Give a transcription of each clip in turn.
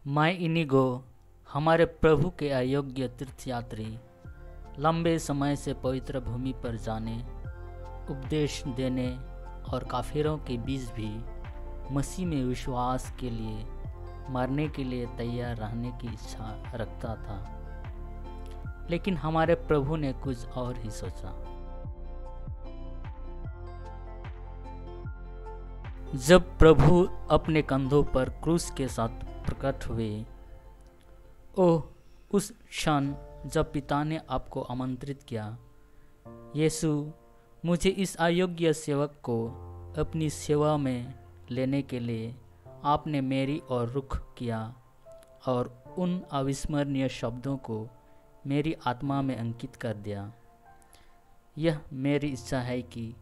माई Inigo हमारे प्रभु के अयोग्य तीर्थयात्री लंबे समय से पवित्र भूमि पर जाने, उपदेश देने और काफिरों के बीच भी मसीह में विश्वास के लिए मरने के लिए तैयार रहने की इच्छा रखता था। लेकिन हमारे प्रभु ने कुछ और ही सोचा। जब प्रभु अपने कंधों पर क्रूस के साथ प्रकट हुए, ओह उस क्षण जब पिता ने आपको आमंत्रित किया, यीशु मुझे इस अयोग्य सेवक को अपनी सेवा में लेने के लिए आपने मेरी ओर रुख किया और उन अविस्मरणीय शब्दों को मेरी आत्मा में अंकित कर दिया। यह मेरी इच्छा है कि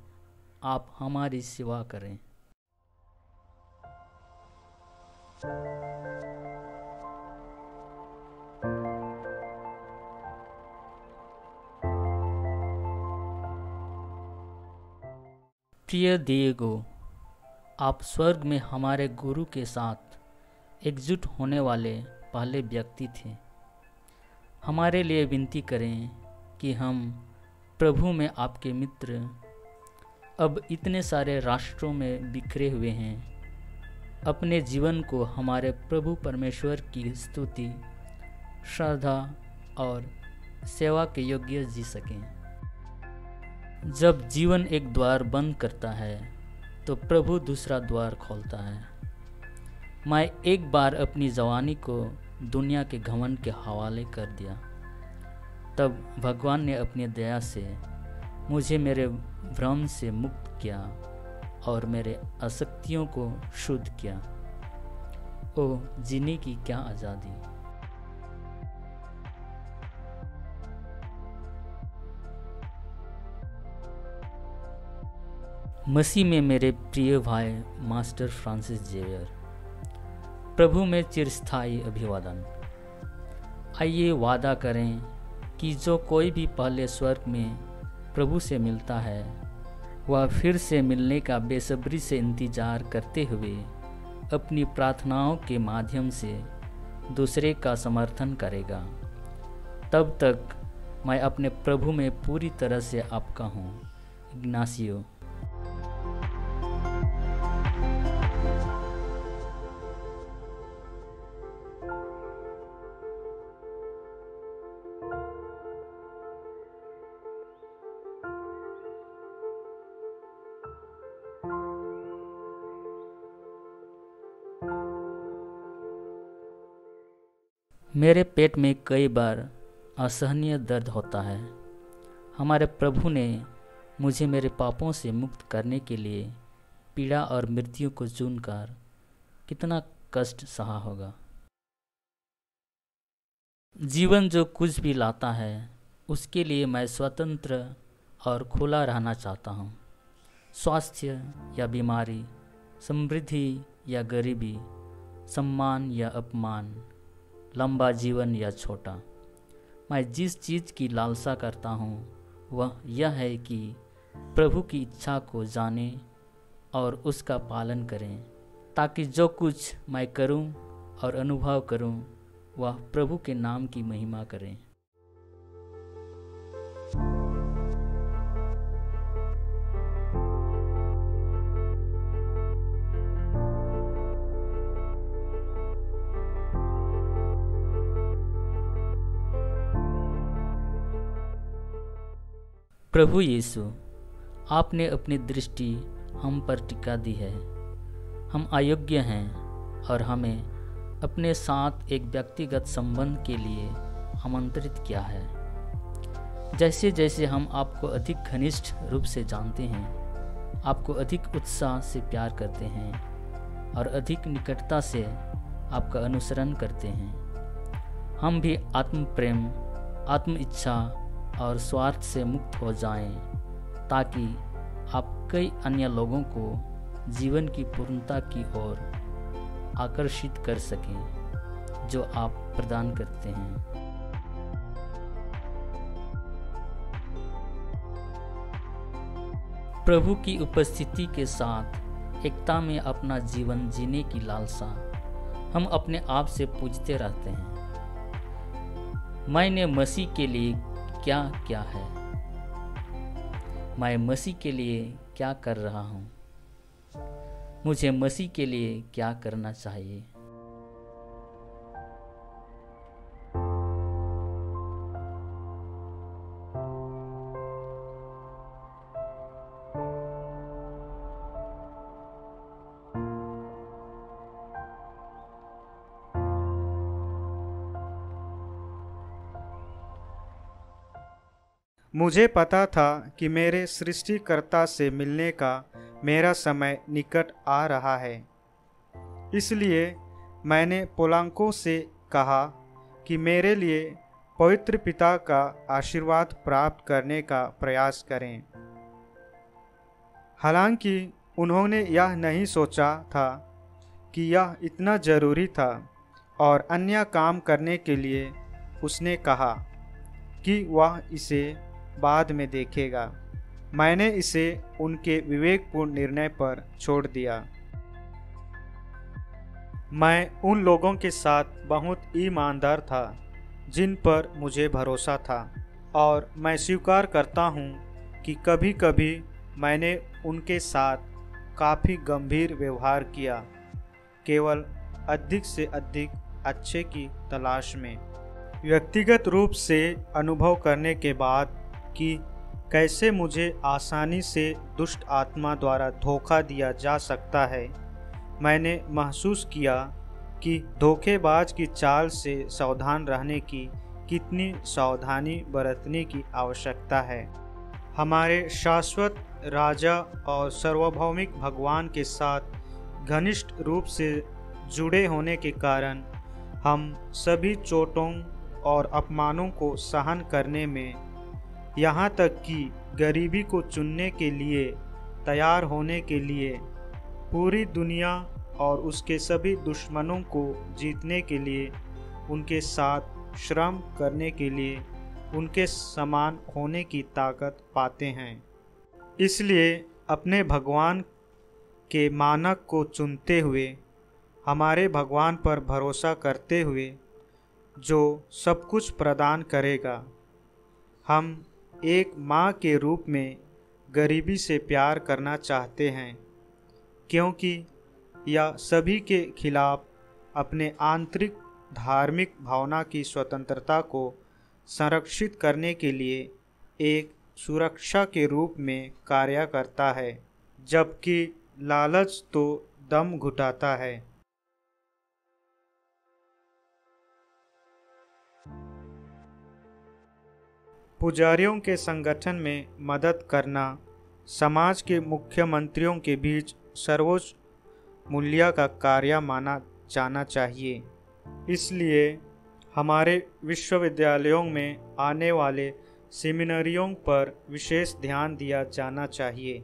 आप हमारी सेवा करें। प्रिय दिएगो, आप स्वर्ग में हमारे गुरु के साथ एकजुट होने वाले पहले व्यक्ति थे। हमारे लिए विनती करें कि हम प्रभु में आपके मित्र अब इतने सारे राष्ट्रों में बिखरे हुए हैं, अपने जीवन को हमारे प्रभु परमेश्वर की स्तुति, श्रद्धा और सेवा के योग्य जी सकें। जब जीवन एक द्वार बंद करता है तो प्रभु दूसरा द्वार खोलता है। मैं एक बार अपनी जवानी को दुनिया के घमंड के हवाले कर दिया, तब भगवान ने अपनी दया से मुझे मेरे भ्रम से मुक्त किया और मेरे आसक्तियों को शुद्ध किया। ओह जीने की क्या आज़ादी! मसीह में मेरे प्रिय भाई मास्टर फ्रांसिस जेवियर, प्रभु में चिरस्थायी अभिवादन। आइए वादा करें कि जो कोई भी पहले स्वर्ग में प्रभु से मिलता है, वह फिर से मिलने का बेसब्री से इंतजार करते हुए अपनी प्रार्थनाओं के माध्यम से दूसरे का समर्थन करेगा। तब तक मैं अपने प्रभु में पूरी तरह से आपका हूँ। इग्नासियो। मेरे पेट में कई बार असहनीय दर्द होता है। हमारे प्रभु ने मुझे मेरे पापों से मुक्त करने के लिए पीड़ा और मृत्यु को चुनकर कितना कष्ट सहा होगा। जीवन जो कुछ भी लाता है, उसके लिए मैं स्वतंत्र और खुला रहना चाहता हूँ। स्वास्थ्य या बीमारी, समृद्धि या गरीबी, सम्मान या अपमान, लंबा जीवन या छोटा, मैं जिस चीज़ की लालसा करता हूँ वह यह है कि प्रभु की इच्छा को जाने और उसका पालन करें, ताकि जो कुछ मैं करूँ और अनुभव करूँ वह प्रभु के नाम की महिमा करें। प्रभु यीशु, आपने अपनी दृष्टि हम पर टिका दी है। हम अयोग्य हैं और हमें अपने साथ एक व्यक्तिगत संबंध के लिए आमंत्रित किया है। जैसे जैसे हम आपको अधिक घनिष्ठ रूप से जानते हैं, आपको अधिक उत्साह से प्यार करते हैं और अधिक निकटता से आपका अनुसरण करते हैं, हम भी आत्म प्रेम, आत्म इच्छा और स्वार्थ से मुक्त हो जाएं, ताकि आप कई अन्य लोगों को जीवन की पूर्णता की ओर आकर्षित कर सकें जो आप प्रदान करते हैं। प्रभु की उपस्थिति के साथ एकता में अपना जीवन जीने की लालसा हम अपने आप से पूछते रहते हैं, मैंने मसीह के लिए क्या किया है? मैं मसीह के लिए क्या कर रहा हूँ? मुझे मसीह के लिए क्या करना चाहिए? मुझे पता था कि मेरे सृष्टिकर्ता से मिलने का मेरा समय निकट आ रहा है। इसलिए मैंने पोलांको से कहा कि मेरे लिए पवित्र पिता का आशीर्वाद प्राप्त करने का प्रयास करें। हालांकि उन्होंने यह नहीं सोचा था कि यह इतना ज़रूरी था, और अन्य काम करने के लिए उसने कहा कि वह इसे बाद में देखेगा। मैंने इसे उनके विवेकपूर्ण निर्णय पर छोड़ दिया। मैं उन लोगों के साथ बहुत ईमानदार था जिन पर मुझे भरोसा था, और मैं स्वीकार करता हूँ कि कभी कभी मैंने उनके साथ काफ़ी गंभीर व्यवहार किया, केवल अधिक से अधिक अच्छे की तलाश में। व्यक्तिगत रूप से अनुभव करने के बाद कि कैसे मुझे आसानी से दुष्ट आत्मा द्वारा धोखा दिया जा सकता है, मैंने महसूस किया कि धोखेबाज की चाल से सावधान रहने की कितनी सावधानी बरतने की आवश्यकता है। हमारे शाश्वत राजा और सार्वभौमिक भगवान के साथ घनिष्ठ रूप से जुड़े होने के कारण हम सभी चोटों और अपमानों को सहन करने में, यहाँ तक कि गरीबी को चुनने के लिए तैयार होने के लिए, पूरी दुनिया और उसके सभी दुश्मनों को जीतने के लिए, उनके साथ श्रम करने के लिए, उनके समान होने की ताकत पाते हैं। इसलिए अपने भगवान के मानक को चुनते हुए, हमारे भगवान पर भरोसा करते हुए जो सब कुछ प्रदान करेगा, हम एक माँ के रूप में गरीबी से प्यार करना चाहते हैं, क्योंकि यह सभी के खिलाफ अपने आंतरिक धार्मिक भावना की स्वतंत्रता को संरक्षित करने के लिए एक सुरक्षा के रूप में कार्य करता है, जबकि लालच तो दम घुटाता है। पुजारियों के संगठन में मदद करना समाज के मुख्यमंत्रियों के बीच सर्वोच्च मूल्य का कार्य माना जाना चाहिए। इसलिए हमारे विश्वविद्यालयों में आने वाले सेमिनारियों पर विशेष ध्यान दिया जाना चाहिए।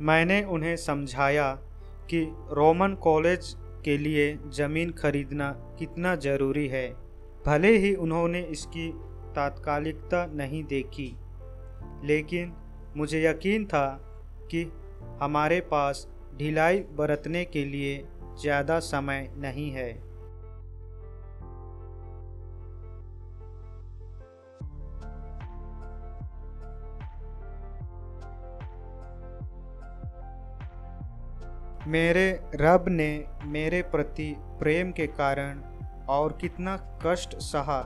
मैंने उन्हें समझाया कि रोमन कॉलेज के लिए ज़मीन खरीदना कितना ज़रूरी है। भले ही उन्होंने इसकी तात्कालिकता नहीं देखी, लेकिन मुझे यकीन था कि हमारे पास ढिलाई बरतने के लिए ज़्यादा समय नहीं है। मेरे रब ने मेरे प्रति प्रेम के कारण और कितना कष्ट सहा।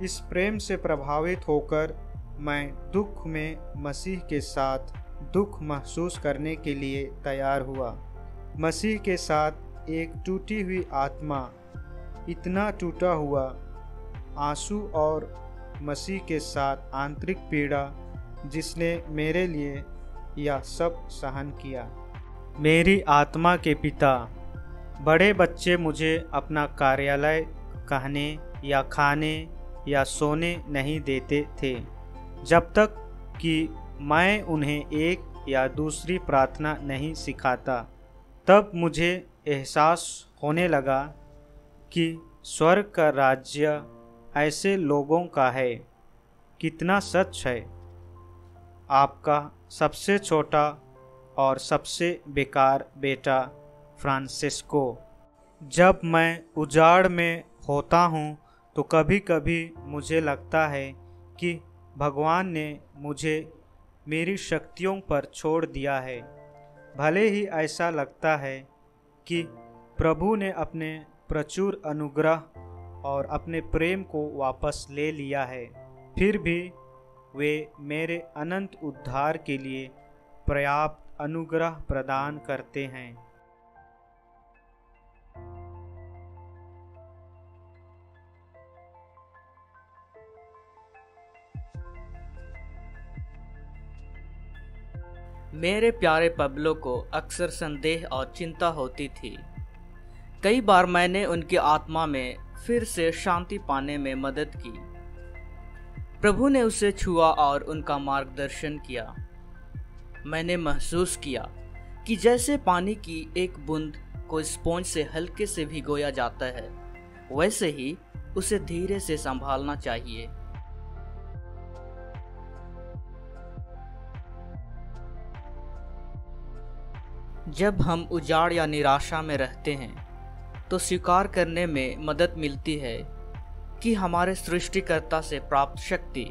इस प्रेम से प्रभावित होकर मैं दुख में मसीह के साथ दुख महसूस करने के लिए तैयार हुआ। मसीह के साथ एक टूटी हुई आत्मा, इतना टूटा हुआ आंसू, और मसीह के साथ आंतरिक पीड़ा जिसने मेरे लिए यह सब सहन किया। मेरी आत्मा के पिता, बड़े बच्चे मुझे अपना कार्यालय कहने या खाने या सोने नहीं देते थे, जब तक कि मैं उन्हें एक या दूसरी प्रार्थना नहीं सिखाता। तब मुझे एहसास होने लगा कि स्वर्ग का राज्य ऐसे लोगों का है। कितना सच है! आपका सबसे छोटा और सबसे बेकार बेटा फ्रांसिस्को। जब मैं उजाड़ में होता हूँ तो कभी कभी मुझे लगता है कि भगवान ने मुझे मेरी शक्तियों पर छोड़ दिया है। भले ही ऐसा लगता है कि प्रभु ने अपने प्रचुर अनुग्रह और अपने प्रेम को वापस ले लिया है, फिर भी वे मेरे अनंत उद्धार के लिए पर्याप्त अनुग्रह प्रदान करते हैं। मेरे प्यारे पब्लो को अक्सर संदेह और चिंता होती थी। कई बार मैंने उनकी आत्मा में फिर से शांति पाने में मदद की। प्रभु ने उसे छुआ और उनका मार्गदर्शन किया। मैंने महसूस किया कि जैसे पानी की एक बूंद को स्पॉन्ज से हल्के से भिगोया जाता है, वैसे ही उसे धीरे से संभालना चाहिए। जब हम उजाड़ या निराशा में रहते हैं तो स्वीकार करने में मदद मिलती है कि हमारे सृष्टिकर्ता से प्राप्त शक्ति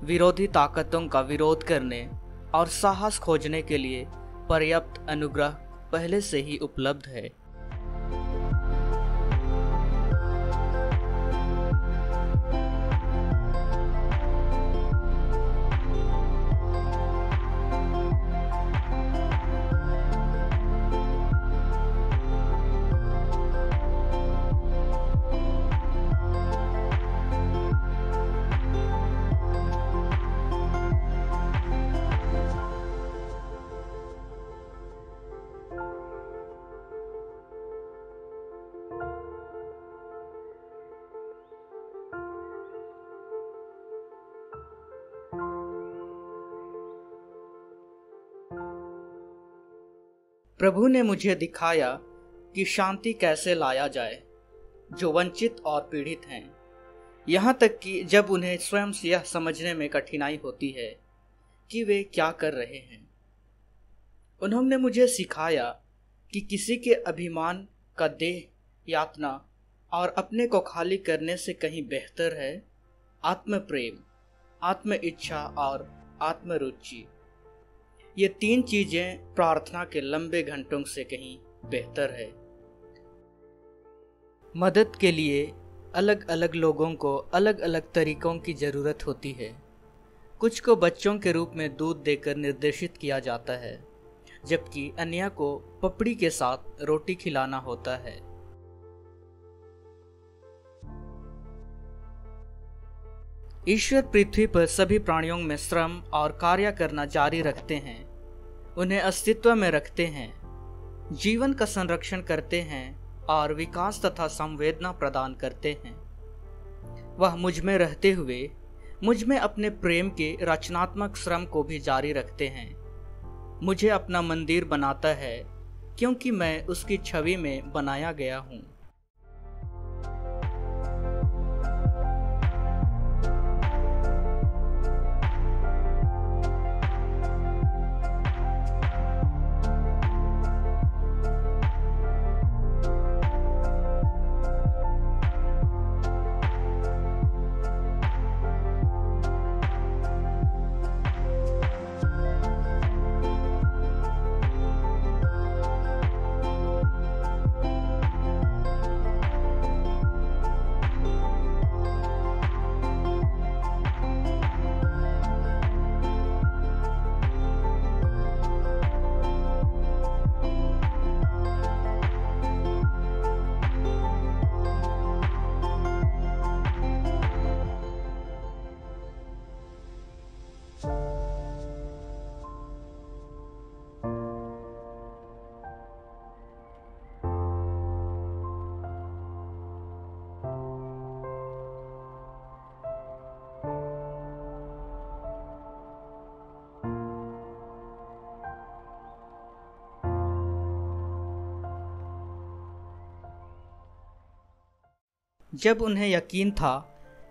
विरोधी ताकतों का विरोध करने और साहस खोजने के लिए पर्याप्त अनुग्रह पहले से ही उपलब्ध है। प्रभु ने मुझे दिखाया कि शांति कैसे लाया जाए जो वंचित और पीड़ित हैं, यहाँ तक कि जब उन्हें स्वयं यह समझने में कठिनाई होती है कि वे क्या कर रहे हैं। उन्होंने मुझे सिखाया कि किसी के अभिमान का देह यातना और अपने को खाली करने से कहीं बेहतर है आत्म प्रेम, आत्म इच्छा और आत्मरुचि। ये तीन चीजें प्रार्थना के लंबे घंटों से कहीं बेहतर है। मदद के लिए अलग अलग लोगों को अलग अलग तरीकों की ज़रूरत होती है। कुछ को बच्चों के रूप में दूध देकर निर्देशित किया जाता है, जबकि अन्य को पपड़ी के साथ रोटी खिलाना होता है। ईश्वर पृथ्वी पर सभी प्राणियों में श्रम और कार्य करना जारी रखते हैं, उन्हें अस्तित्व में रखते हैं, जीवन का संरक्षण करते हैं और विकास तथा संवेदना प्रदान करते हैं। वह मुझ में रहते हुए मुझ में अपने प्रेम के रचनात्मक श्रम को भी जारी रखते हैं। मुझे अपना मंदिर बनाता है क्योंकि मैं उसकी छवि में बनाया गया हूँ। जब उन्हें यकीन था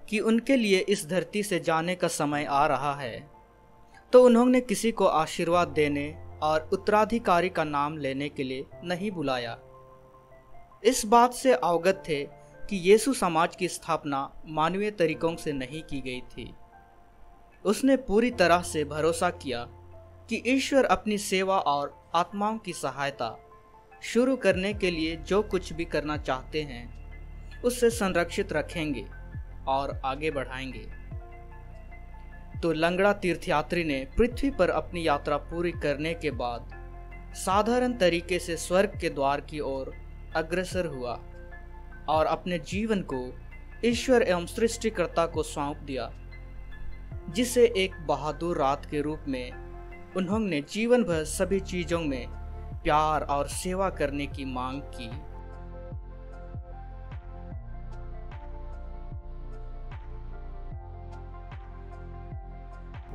कि उनके लिए इस धरती से जाने का समय आ रहा है, तो उन्होंने किसी को आशीर्वाद देने और उत्तराधिकारी का नाम लेने के लिए नहीं बुलाया। इस बात से अवगत थे कि यीशु समाज की स्थापना मानवीय तरीकों से नहीं की गई थी। उसने पूरी तरह से भरोसा किया कि ईश्वर अपनी सेवा और आत्माओं की सहायता शुरू करने के लिए जो कुछ भी करना चाहते हैं उससे संरक्षित रखेंगे और आगे बढ़ाएंगे। तो लंगड़ा तीर्थयात्री ने पृथ्वी पर अपनी यात्रा पूरी करने के बाद साधारण तरीके से स्वर्ग के द्वार की ओर अग्रसर हुआ और अपने जीवन को ईश्वर एवं सृष्टिकर्ता को सौंप दिया, जिसे एक बहादुर रात के रूप में उन्होंने जीवन भर सभी चीजों में प्यार और सेवा करने की मांग की।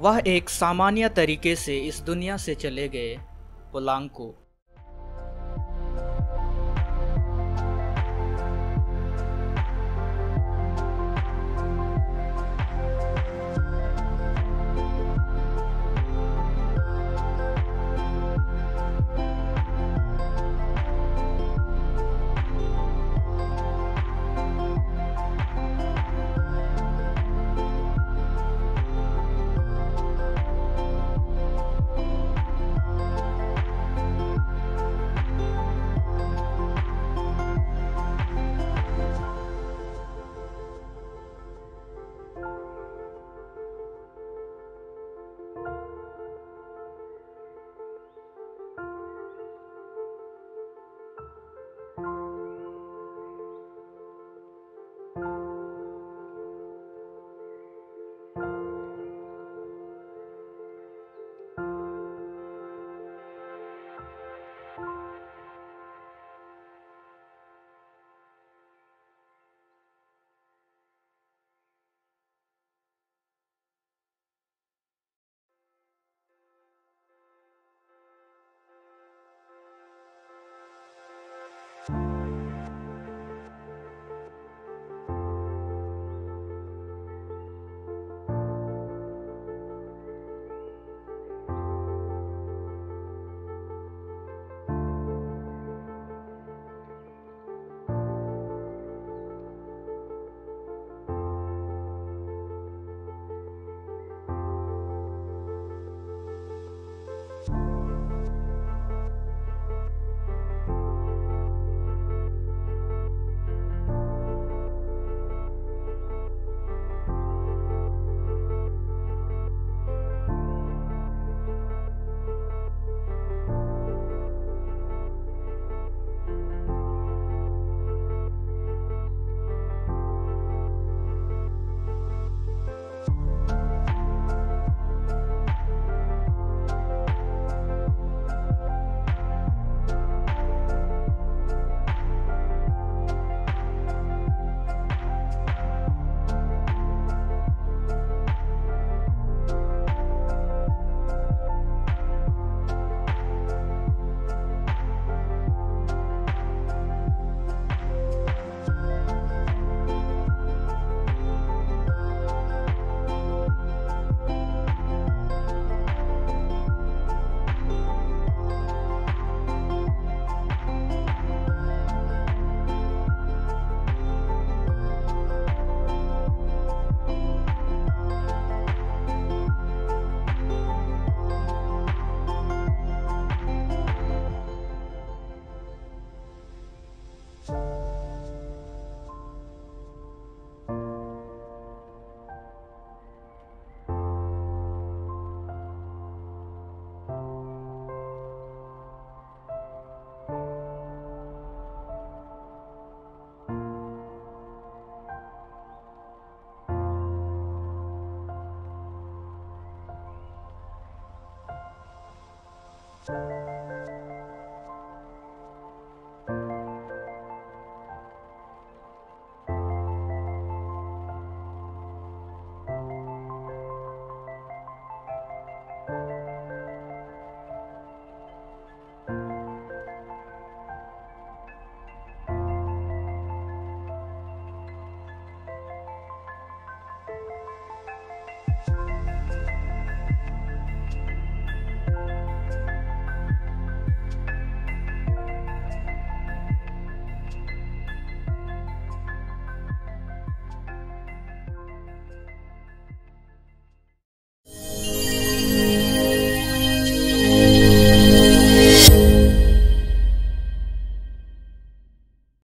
वह एक सामान्य तरीके से इस दुनिया से चले गए। पोलांको।